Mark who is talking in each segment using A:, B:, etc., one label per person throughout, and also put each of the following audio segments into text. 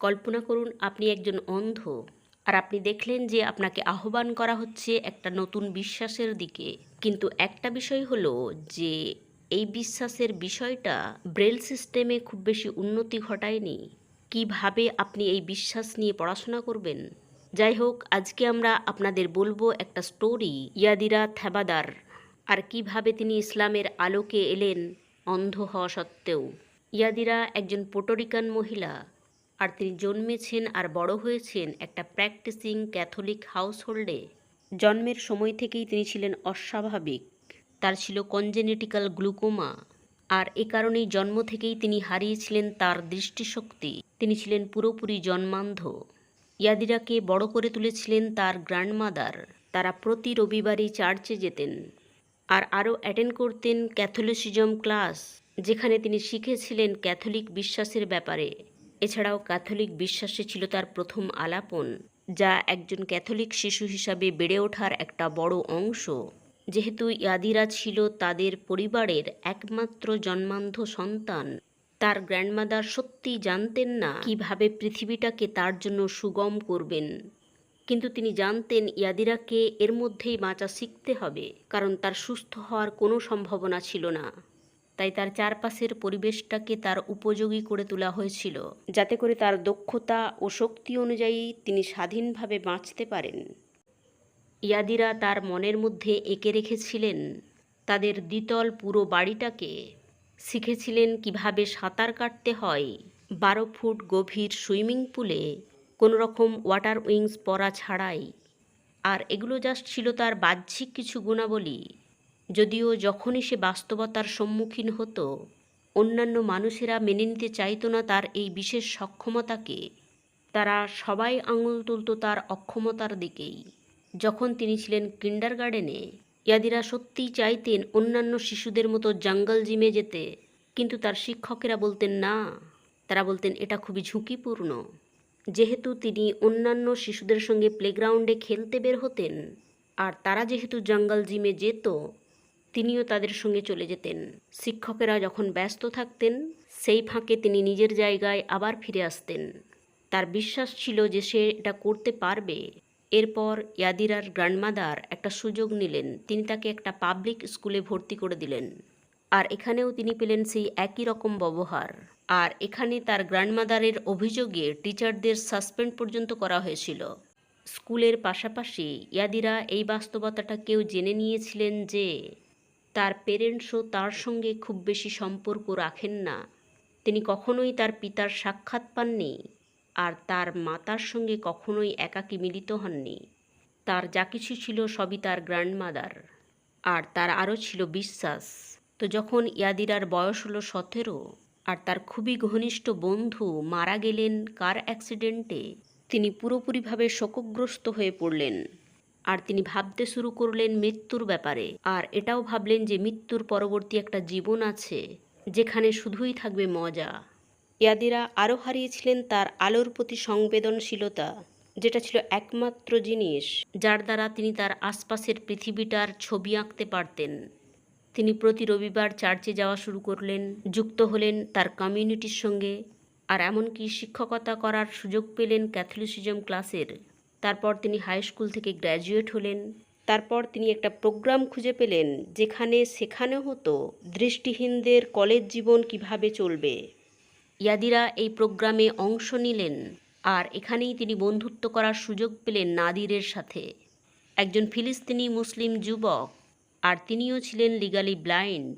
A: কল্পনা করুন আপনি একজন অন্ধ, আর আপনি দেখলেন যে আপনাকে আহ্বান করা হচ্ছে একটা নতুন বিশ্বাসের দিকে। কিন্তু একটা বিষয় হলো যে এই বিশ্বাসের বিষয়টা ব্রেল সিস্টেমে খুব বেশি উন্নতি ঘটায়নি। কিভাবে আপনি এই বিশ্বাস নিয়ে পড়াশোনা করবেন? যাই হোক, আজকে আমরা আপনাদের বলবো একটা স্টোরি, ইয়াদিরা থ্যাবাদার, আর কিভাবে তিনি ইসলামের আলোকে এলেন অন্ধ হওয়া সত্ত্বেও। ইয়াদিরা একজন পোর্টোরিকান মহিলা, আর তিনি জন্মেছেন আর বড় হয়েছেন একটা প্র্যাকটিসিং ক্যাথলিক হাউসহোল্ডে। জন্মের সময় থেকেই তিনি ছিলেন অস্বাভাবিক। তার ছিল কনজেনেটিক্যাল গ্লুকোমা, আর এ কারণেই জন্ম থেকেই তিনি হারিয়েছিলেন তার দৃষ্টিশক্তি। তিনি ছিলেন পুরোপুরি জন্মান্ধ। ইয়াদিরাকে বড় করে তুলেছিলেন তার গ্র্যান্ডমাদার। তারা প্রতি রবিবারই চার্চে যেতেন আর আরও অ্যাটেন্ড করতেন ক্যাথলিসিজম ক্লাস, যেখানে তিনি শিখেছিলেন ক্যাথলিক বিশ্বাসের ব্যাপারে। এছাড়াও ক্যাথলিক বিশ্বাসে ছিল তার প্রথম আলাপন, যা একজন ক্যাথলিক শিশু হিসাবে বেড়ে ওঠার একটা বড় অংশ। যেহেতু ইয়াদিরা ছিল তাদের পরিবারের একমাত্র জন্মান্ধ সন্তান, তার গ্র্যান্ডমাদার সত্যিই জানতেন না কিভাবে পৃথিবীটাকে তার জন্য সুগম করবেন। কিন্তু তিনি জানতেন ইয়াদিরাকে এর মধ্যেই বাঁচা শিখতে হবে, কারণ তার সুস্থ হওয়ার কোনো সম্ভাবনা ছিল না। তাই তার চারপাশের পরিবেশটাকে তার উপযোগী করে তোলা হয়েছিল, যাতে করে তার দক্ষতা ও শক্তি অনুযায়ী তিনি স্বাধীনভাবে বাঁচতে পারেন। ইয়াদিরা তার মনের মধ্যে এঁকে রেখেছিলেন তাদের দ্বিতল পুরো বাড়িটাকে। শিখেছিলেন কিভাবে সাঁতার কাটতে হয় 12 ফুট গভীর সুইমিং পুলে, কোনো রকম ওয়াটার উইংস পরা ছাড়াই। আর এগুলো জাস্ট ছিল তার বাহ্যিক কিছু গুণাবলী। যদিও যখনই সে বাস্তবতার সম্মুখীন হতো, অন্যান্য মানুষেরা মেনে নিতে চাইতো না তার এই বিশেষ সক্ষমতাকে। তারা সবাই আঙুল তুলত তার অক্ষমতার দিকেই। যখন তিনি ছিলেন কিন্ডারগার্ডেনে, ইয়াদিরা সত্যিই চাইতেন অন্যান্য শিশুদের মতো জঙ্গল জিমে যেতে, কিন্তু তার শিক্ষকেরা বলতেন না। তারা বলতেন এটা খুবই ঝুঁকিপূর্ণ। যেহেতু তিনি অন্যান্য শিশুদের সঙ্গে প্লেগ্রাউন্ডে খেলতে বের হতেন, আর তারা যেহেতু জঙ্গল জিমে যেত, তিনিও তাদের সঙ্গে চলে যেতেন। শিক্ষকেরা যখন ব্যস্ত থাকতেন, সেই ফাঁকে তিনি নিজের জায়গায় আবার ফিরে আসতেন। তার বিশ্বাস ছিল যে সে এটা করতে পারবে। এরপর ইয়াদিরার গ্র্যান্ডমাদার একটা সুযোগ নিলেন। তিনি তাকে একটা পাবলিক স্কুলে ভর্তি করে দিলেন, আর এখানেও তিনি পেলেন সেই একই রকম ব্যবহার। আর এখানে তার গ্র্যান্ডমাদারের অভিযোগে টিচারদের সাসপেন্ড পর্যন্ত করা হয়েছিল। স্কুলের পাশাপাশি ইয়াদিরা এই বাস্তবতাটাকেও জেনে নিয়েছিলেন যে তার পেরেন্টসও তার সঙ্গে খুব বেশি সম্পর্ক রাখেন না। তিনি কখনোই তার পিতার সাক্ষাৎ পাননি, আর তার মাতার সঙ্গে কখনোই একাকী মিলিত হননি। তার যা কিছু ছিল সবই তার গ্র্যান্ডমাদার, আর তার আরও ছিল বিশ্বাস। তো যখন ইয়াদিরার বয়স হলো 17, আর তার খুবই ঘনিষ্ঠ বন্ধু মারা গেলেন কার অ্যাক্সিডেন্টে, তিনি পুরোপুরিভাবে শোকগ্রস্ত হয়ে পড়লেন। আর তিনি ভাবতে শুরু করলেন মৃত্যুর ব্যাপারে, আর এটাও ভাবলেন যে মৃত্যুর পরবর্তী একটা জীবন আছে, যেখানে শুধুই থাকবে মজা। ইয়াদিরা আরও হারিয়েছিলেন তার আলোর প্রতি সংবেদনশীলতা, যেটা ছিল একমাত্র জিনিস যার দ্বারা তিনি তার আশপাশের পৃথিবীটার ছবি আঁকতে পারতেন। তিনি প্রতি রবিবার চার্চে যাওয়া শুরু করলেন, যুক্ত হলেন তার কমিউনিটির সঙ্গে, আর এমনকি শিক্ষকতা করার সুযোগ পেলেন ক্যাথলিসিজম ক্লাসের। তারপর তিনি হাই স্কুল থেকে গ্র্যাজুয়েট হলেন। তারপর তিনি একটা প্রোগ্রাম খুঁজে পেলেন যেখানে শেখানো হতো দৃষ্টিহীনদের কলেজ জীবন কিভাবে চলবে। ইয়াদিরা এই প্রোগ্রামে অংশ নিলেন, আর এখানেই তিনি বন্ধুত্ব করার সুযোগ পেলেন নাদিরের সাথে, একজন ফিলিস্তিনি মুসলিম যুবক, আর তিনিও ছিলেন লিগালি ব্লাইন্ড।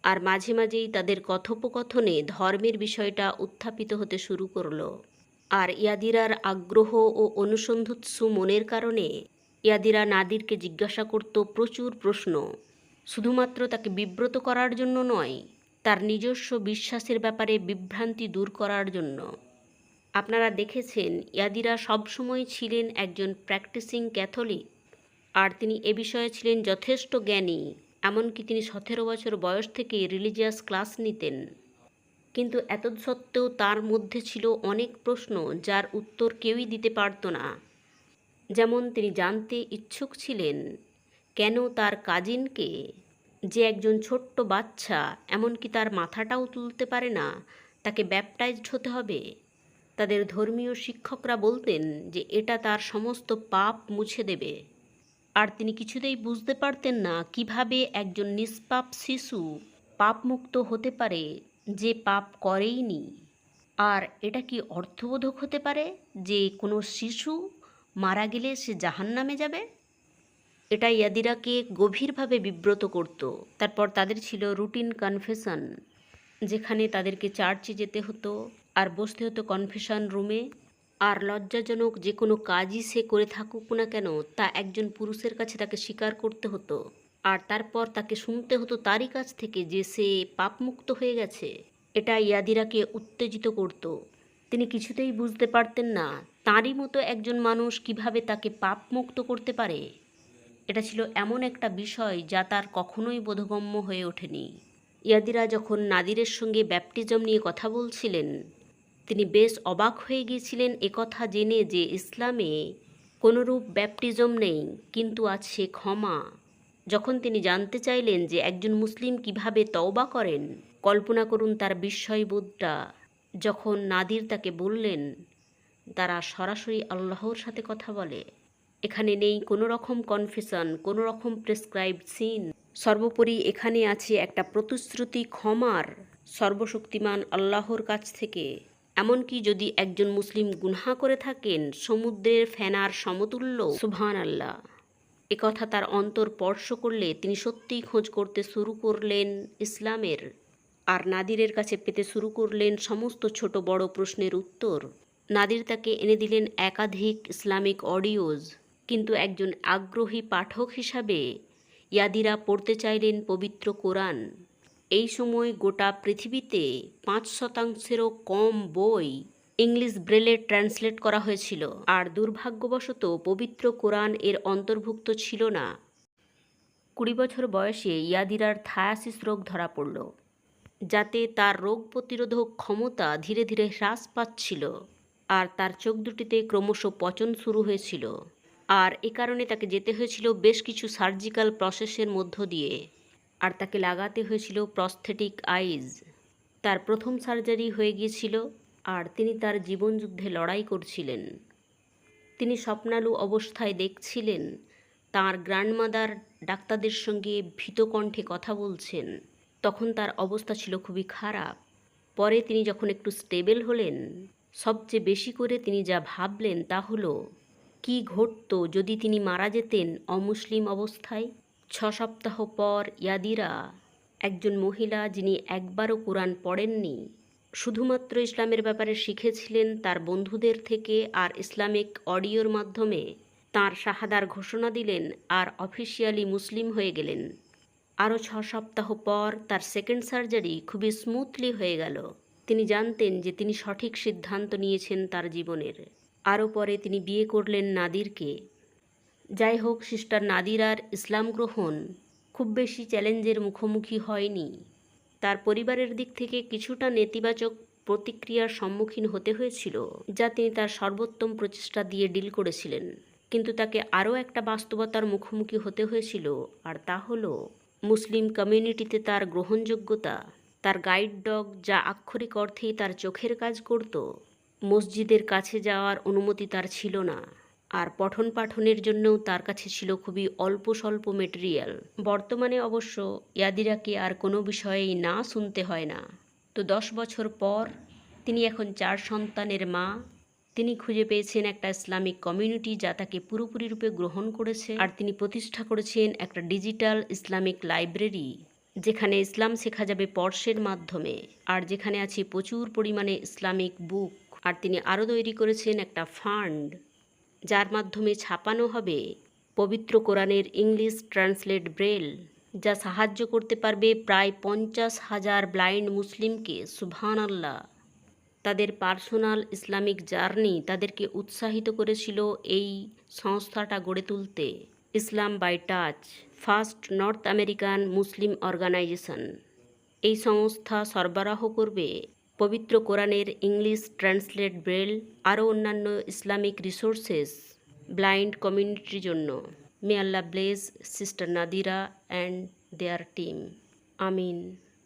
A: আর মাঝে মাঝেই তাদের কথোপকথনে ধর্মের বিষয়টা উত্থাপিত হতে শুরু করলো। আর ইয়াদিরার আগ্রহ ও অনুসন্ধিৎসু মনের কারণে ইয়াদিরা নাদিরকে জিজ্ঞাসা করত প্রচুর প্রশ্ন, শুধুমাত্র তাকে বিব্রত করার জন্য নয়, তার নিজস্ব বিশ্বাসের ব্যাপারে বিভ্রান্তি দূর করার জন্য। আপনারা দেখেছেন ইয়াদিরা সবসময় ছিলেন একজন প্র্যাকটিসিং ক্যাথলিক, আর তিনি এ বিষয়ে ছিলেন যথেষ্ট জ্ঞানী। এমনকি তিনি 17 বছর বয়স থেকেই রিলিজিয়াস ক্লাস নিতেন। কিন্তু এত সত্ত্বেও তার মধ্যে ছিল অনেক প্রশ্ন যার উত্তর কেউই দিতে পারত না। যেমন তিনি জানতে ইচ্ছুক ছিলেন কেন তার কাজিনকে, যে একজন ছোট্ট বাচ্চা, এমনকি তার মাথাটাও তুলতে পারে না, তাকে ব্যাপটাইজড হতে হবে। তাদের ধর্মীয় শিক্ষকরা বলতেন যে এটা তার সমস্ত পাপ মুছে দেবে। আর তিনি কিছুতেই বুঝতে পারতেন না কিভাবে একজন নিষ্পাপ শিশু পাপমুক্ত হতে পারে যে পাপ করেইনি। আর এটা কি অর্থবোধক হতে পারে যে কোনো শিশু মারা গেলে সে জাহান্নামে যাবে? এটা ইয়াদিরাকে গভীরভাবে বিব্রত করত। তারপর তাদের ছিল রুটিন কনফেশন, যেখানে তাদেরকে চার্চে যেতে হতো আর বসতে হতো কনফেশন রুমে। আর লজ্জাজনক যে কোনো কাজই সে করে থাকুক না কেন তা একজন পুরুষের কাছে তাকে স্বীকার করতে হতো। আর তারপর তাকে শুনতে হতো তারই কাছ থেকে যে সে পাপমুক্ত হয়ে গেছে। এটা ইয়াদিরাকে উত্তেজিত করত। তিনি কিছুতেই বুঝতে পারতেন না তাঁরই মতো একজন মানুষ কিভাবে তাকে পাপমুক্ত করতে পারে। এটা ছিল এমন একটা বিষয় যা তার কখনোই বোধগম্য হয়ে ওঠেনি। ইয়াদিরা যখন নাদিরের সঙ্গে ব্যাপটিজম নিয়ে কথা বলছিলেন, তিনি বেশ অবাক হয়ে গিয়েছিলেন একথা জেনে যে ইসলামে কোনোরূপ ব্যাপটিজম নেই, কিন্তু আছে ক্ষমা। যখন তিনি জানতে চাইলেন যে একজন মুসলিম কিভাবে তওবা করেন, কল্পনা করুন তার বিস্ময়বোধটা যখন নাদির তাকে বললেন তারা সরাসরি আল্লাহর সাথে কথা বলে। এখানে নেই কোনো রকম কনফেশন, কোনো রকম প্রেসক্রাইবড সিন। সর্বোপরি এখানে আছে একটা প্রতিশ্রুতি ক্ষমার সর্বশক্তিমান আল্লাহর কাছ থেকে। এমনকি যদি একজন মুসলিম গুনহা করে থাকেন সমুদ্রের ফেনার সমতুল্য, সুবহান আল্লাহ। একথা তার অন্তর স্পর্শ করলে তিনি সত্যিই খোঁজ করতে শুরু করলেন ইসলামের। আর নাদিরের কাছে পেতে শুরু করলেন সমস্ত ছোট বড় প্রশ্নের উত্তর। নাদির তাকে এনে দিলেন একাধিক ইসলামিক অডিওজ, কিন্তু একজন আগ্রহী পাঠক হিসাবে ইয়াদিরা পড়তে চাইলেন পবিত্র কোরআন। এই সময় গোটা পৃথিবীতে ৫%-এরও কম বই ইংলিশ ব্রেলে ট্রান্সলেট করা হয়েছিল, আর দুর্ভাগ্যবশত পবিত্র কোরআন এর অন্তর্ভুক্ত ছিল না। ২০ বছর বয়সে ইয়াদিরার থায়াসিস রোগ ধরা পড়ল, যাতে তার রোগ প্রতিরোধক ক্ষমতা ধীরে ধীরে হ্রাস পাচ্ছিল, আর তার চোখ দুটিতে ক্রমশ পচন শুরু হয়েছিল। আর এ কারণে তাকে যেতে হয়েছিল বেশ কিছু সার্জিক্যাল প্রসেসের মধ্য দিয়ে, আর তাকে লাগাতে হয়েছিল প্রস্থেটিক আইজ। তার প্রথম সার্জারি হয়ে গিয়েছিল, আর তিনি তার জীবনযুদ্ধে লড়াই করছিলেন। তিনি স্বপ্নালু অবস্থায় দেখছিলেন তাঁর গ্র্যান্ডমাদার ডাক্তারদের সঙ্গে ভীত কণ্ঠে কথা বলছেন। তখন তার অবস্থা ছিল খুবই খারাপ। পরে তিনি যখন একটু স্টেবল হলেন, সবচেয়ে বেশি করে তিনি যা ভাবলেন তা হলো কি ঘটতো যদি তিনি মারা যেতেন অমুসলিম অবস্থায়। ৬ সপ্তাহ পর ইয়াদিরা, একজন মহিলা যিনি একবারও কোরআন পড়েননি, শুধুমাত্র ইসলামের ব্যাপারে শিখেছিলেন তার বন্ধুদের থেকে আর ইসলামিক অডিওর মাধ্যমে, তাঁর শাহাদার ঘোষণা দিলেন আর অফিসিয়ালি মুসলিম হয়ে গেলেন। আরও ৬ সপ্তাহ পর তার সেকেন্ড সার্জারি খুবই স্মুথলি হয়ে গেল। তিনি জানতেন যে তিনি সঠিক সিদ্ধান্ত নিয়েছেন তার জীবনের। আরও পরে তিনি বিয়ে করলেন নাদিরকে। যাই হোক, সিস্টার নাদিরার ইসলাম গ্রহণ খুব বেশি চ্যালেঞ্জের মুখোমুখি হয়নি। তার পরিবারের দিক থেকে কিছুটা নেতিবাচক প্রতিক্রিয়ার সম্মুখীন হতে হয়েছিল, যা তিনি তার সর্বোত্তম প্রচেষ্টা দিয়ে ডিল করেছিলেন। কিন্তু তাকে আরও একটা বাস্তবতার মুখোমুখি হতে হয়েছিল, আর তা হলো মুসলিম কমিউনিটিতে তার গ্রহণযোগ্যতা। তার গাইড ডগ, যা আক্ষরিক অর্থেই তার চোখের কাজ করত, মসজিদের কাছে যাওয়ার অনুমতি তার ছিল না, আর পঠন পাঠনের জন্যও তার কাছে ছিল খুবই অল্প স্বল্প মেটেরিয়াল। বর্তমানে অবশ্য ইয়াদিরাকে আর কোনো বিষয়েই না শুনতে হয় না। তো 10 বছর পর তিনি এখন 4 সন্তানের মা। তিনি খুঁজে পেয়েছেন একটা ইসলামিক কমিউনিটি যা তাকে পুরোপুরি রূপে গ্রহণ করেছে, আর তিনি প্রতিষ্ঠা করেছেন একটা ডিজিটাল ইসলামিক লাইব্রেরি, যেখানে ইসলাম শেখা যাবে পড়শের মাধ্যমে, আর যেখানে আছে প্রচুর পরিমাণে ইসলামিক বুক। আর তিনি আরও তৈরি করেছেন একটা ফান্ড, যার মাধ্যমে ছাপানো হবে পবিত্র কোরআনের ইংলিশ ট্রান্সলেট ব্রেল, যা সাহায্য করতে পারবে প্রায় 50,000 ব্লাইন্ড মুসলিমকে। সুবহান আল্লাহ। তাদের পার্সোনাল ইসলামিক জার্নি তাদেরকে উৎসাহিত করেছিল এই সংস্থাটা গড়ে তুলতে। Islam by touch, first North American Muslim organization. এই সংস্থা সরবরাহ করবে পবিত্র কোরআনের ইংলিশ ট্রান্সলেট ব্রেল, আরও অন্যান্য ইসলামিক রিসোর্সেস ব্লাইন্ড কমিউনিটির জন্য। May Allah bless sister Nadira and their team. Amin.